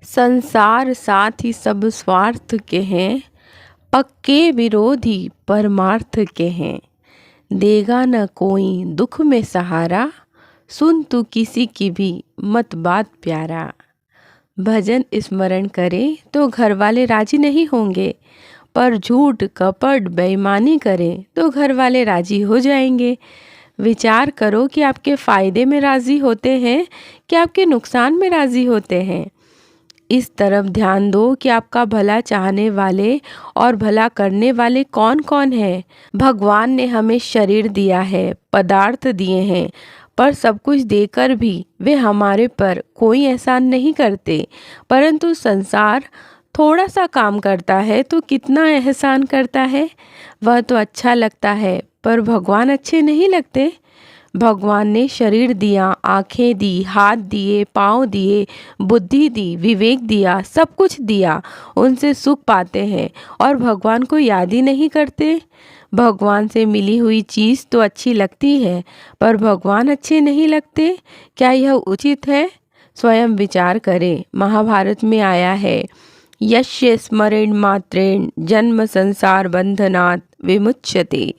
संसार साथी सब स्वार्थ के हैं, पक्के विरोधी परमार्थ के हैं। देगा न कोई दुख में सहारा, सुन तू किसी की भी मत बात प्यारा। भजन स्मरण करें तो घर वाले राजी नहीं होंगे, पर झूठ कपट बेईमानी करें तो घर वाले राजी हो जाएंगे। विचार करो कि आपके फ़ायदे में राज़ी होते हैं कि आपके नुकसान में राज़ी होते हैं। इस तरफ ध्यान दो कि आपका भला चाहने वाले और भला करने वाले कौन कौन हैं। भगवान ने हमें शरीर दिया है, पदार्थ दिए हैं, पर सब कुछ देकर भी वे हमारे पर कोई एहसान नहीं करते। परंतु संसार थोड़ा सा काम करता है तो कितना एहसान करता है। वह तो अच्छा लगता है, पर भगवान अच्छे नहीं लगते। भगवान ने शरीर दिया, आँखें दी, हाथ दिए, पाँव दिए, बुद्धि दी, विवेक दिया, सब कुछ दिया। उनसे सुख पाते हैं और भगवान को याद ही नहीं करते। भगवान से मिली हुई चीज़ तो अच्छी लगती है, पर भगवान अच्छे नहीं लगते। क्या यह उचित है? स्वयं विचार करें। महाभारत में आया है, यस्य स्मरेण मात्रेण जन्म संसार बंधनात् विमुच्यते।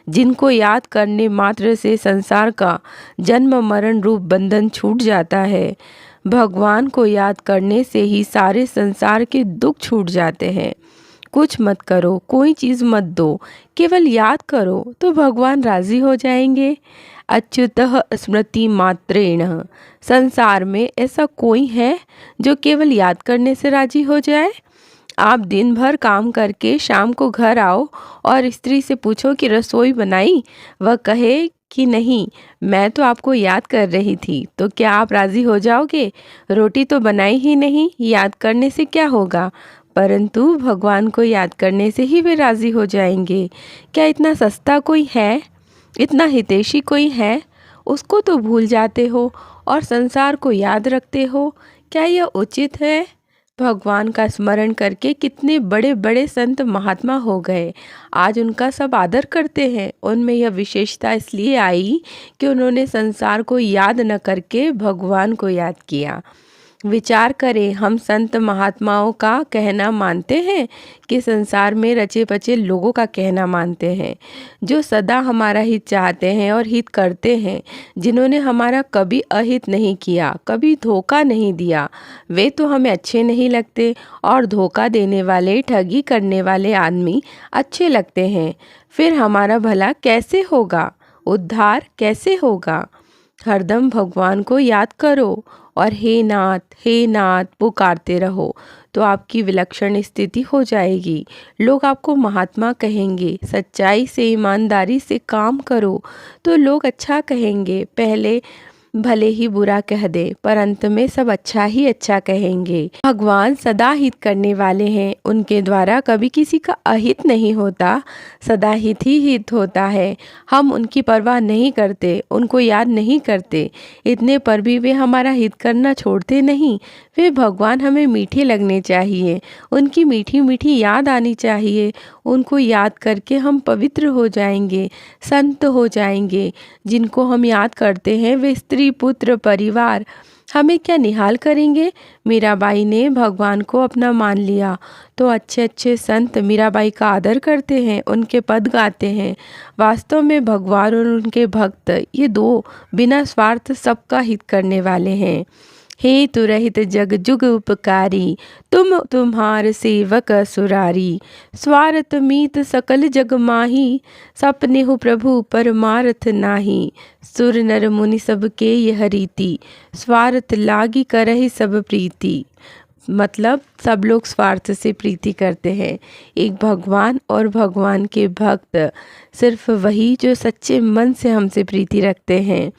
जिनको याद करने मात्र से संसार का जन्म मरण रूप बंधन छूट जाता है। भगवान को याद करने से ही सारे संसार के दुख छूट जाते हैं। कुछ मत करो, कोई चीज़ मत दो, केवल याद करो तो भगवान राजी हो जाएंगे। अच्युतः स्मृति मात्रेण। संसार में ऐसा कोई है जो केवल याद करने से राजी हो जाए? आप दिन भर काम करके शाम को घर आओ और स्त्री से पूछो कि रसोई बनाई, वह कहे कि नहीं, मैं तो आपको याद कर रही थी, तो क्या आप राज़ी हो जाओगे? रोटी तो बनाई ही नहीं, याद करने से क्या होगा? परंतु भगवान को याद करने से ही वे राज़ी हो जाएंगे। क्या इतना सस्ता कोई है? इतना हितैषी कोई है? उसको तो भूल जाते हो और संसार को याद रखते हो। क्या यह उचित है? भगवान का स्मरण करके कितने बड़े बड़े संत महात्मा हो गए, आज उनका सब आदर करते हैं। उनमें यह विशेषता इसलिए आई कि उन्होंने संसार को याद न करके भगवान को याद किया। विचार करें, हम संत महात्माओं का कहना मानते हैं कि संसार में रचे बचे लोगों का कहना मानते हैं, जो सदा हमारा हित चाहते हैं और हित करते हैं, जिन्होंने हमारा कभी अहित नहीं किया, कभी धोखा नहीं दिया। वे तो हमें अच्छे नहीं लगते और धोखा देने वाले, ठगी करने वाले आदमी अच्छे लगते हैं। फिर हमारा भला कैसे होगा? उद्धार कैसे होगा? हरदम भगवान को याद करो और हे नाथ पुकारते रहो, तो आपकी विलक्षण स्थिति हो जाएगी। लोग आपको महात्मा कहेंगे। सच्चाई से, ईमानदारी से काम करो तो लोग अच्छा कहेंगे। पहले भले ही बुरा कह दे, पर अंत में सब अच्छा ही अच्छा कहेंगे। भगवान सदा हित करने वाले हैं, उनके द्वारा कभी किसी का अहित नहीं होता, सदा हित ही हित होता है। हम उनकी परवाह नहीं करते, उनको याद नहीं करते, इतने पर भी वे हमारा हित करना छोड़ते नहीं। वे भगवान हमें मीठे लगने चाहिए, उनकी मीठी मीठी याद आनी चाहिए। उनको याद करके हम पवित्र हो जाएंगे, संत हो जाएंगे। जिनको हम याद करते हैं वे स्त्री पुत्र परिवार हमें क्या निहाल करेंगे। मीराबाई ने भगवान को अपना मान लिया, तो अच्छे अच्छे संत मीराबाई का आदर करते हैं, उनके पद गाते हैं। वास्तव में भगवान और उनके भक्त ये दो बिना स्वार्थ सबका हित करने वाले हैं। हे तु रहित जग जुग उपकारी, तुम तुम्हार सेवक सुरारी। स्वार्थ मीत सकल जग माही, सपनेहु प्रभु परमार्थ नाही। सुर नर मुनि सब के यह रीति, स्वार्थ लागी करहि सब प्रीति। मतलब सब लोग स्वार्थ से प्रीति करते हैं। एक भगवान और भगवान के भक्त सिर्फ वही जो सच्चे मन से हमसे प्रीति रखते हैं।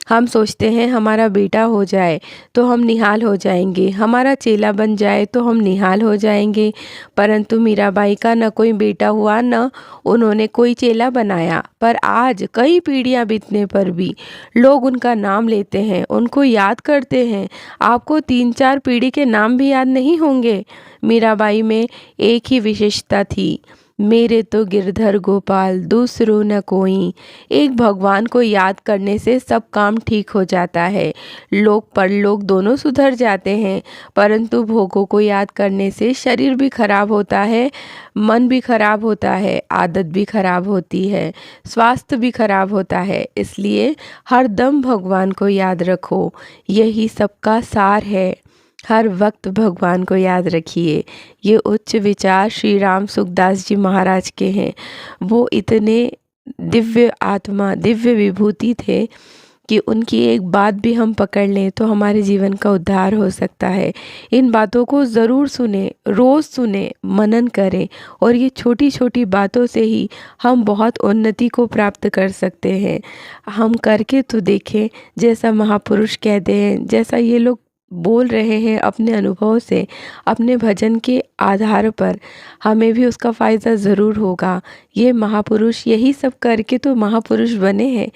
हम सोचते हैं हमारा बेटा हो जाए तो हम निहाल हो जाएंगे, हमारा चेला बन जाए तो हम निहाल हो जाएंगे। परंतु मीराबाई का न कोई बेटा हुआ, न उन्होंने कोई चेला बनाया, पर आज कई पीढ़ियां बीतने पर भी लोग उनका नाम लेते हैं, उनको याद करते हैं। आपको 3-4 पीढ़ी के नाम भी याद नहीं होंगे। मीराबाई में एक ही विशेषता थी, मेरे तो गिरधर गोपाल दूसरो न कोई। एक भगवान को याद करने से सब काम ठीक हो जाता है, लोक परलोक दोनों सुधर जाते हैं। परंतु भोगों को याद करने से शरीर भी खराब होता है, मन भी खराब होता है, आदत भी खराब होती है, स्वास्थ्य भी खराब होता है। इसलिए हर दम भगवान को याद रखो, यही सबका सार है। हर वक्त भगवान को याद रखिए। ये उच्च विचार श्री राम सुखदास जी महाराज के हैं। वो इतने दिव्य आत्मा, दिव्य विभूति थे कि उनकी एक बात भी हम पकड़ लें तो हमारे जीवन का उद्धार हो सकता है। इन बातों को ज़रूर सुने, रोज़ सुने, मनन करें और ये छोटी छोटी बातों से ही हम बहुत उन्नति को प्राप्त कर सकते हैं। हम करके तो देखें, जैसा महापुरुष कहते हैं, जैसा ये लोग बोल रहे हैं अपने अनुभव से, अपने भजन के आधार पर, हमें भी उसका फ़ायदा ज़रूर होगा। ये महापुरुष यही सब करके तो महापुरुष बने हैं,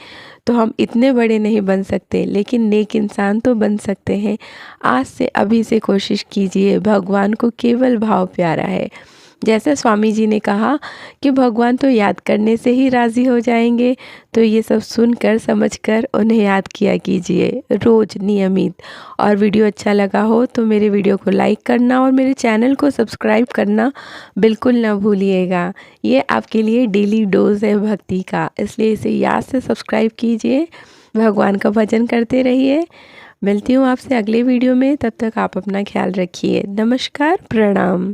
तो हम इतने बड़े नहीं बन सकते, लेकिन नेक इंसान तो बन सकते हैं। आज से अभी से कोशिश कीजिए। भगवान को केवल भाव प्यारा है। जैसे स्वामी जी ने कहा कि भगवान तो याद करने से ही राज़ी हो जाएंगे, तो ये सब सुनकर समझकर उन्हें याद किया कीजिए रोज़ नियमित। और वीडियो अच्छा लगा हो तो मेरे वीडियो को लाइक करना और मेरे चैनल को सब्सक्राइब करना बिल्कुल ना भूलिएगा। ये आपके लिए डेली डोज है भक्ति का, इसलिए इसे याद से सब्सक्राइब कीजिए। भगवान का भजन करते रहिए। मिलती हूँ आपसे अगले वीडियो में, तब तक आप अपना ख्याल रखिए। नमस्कार, प्रणाम।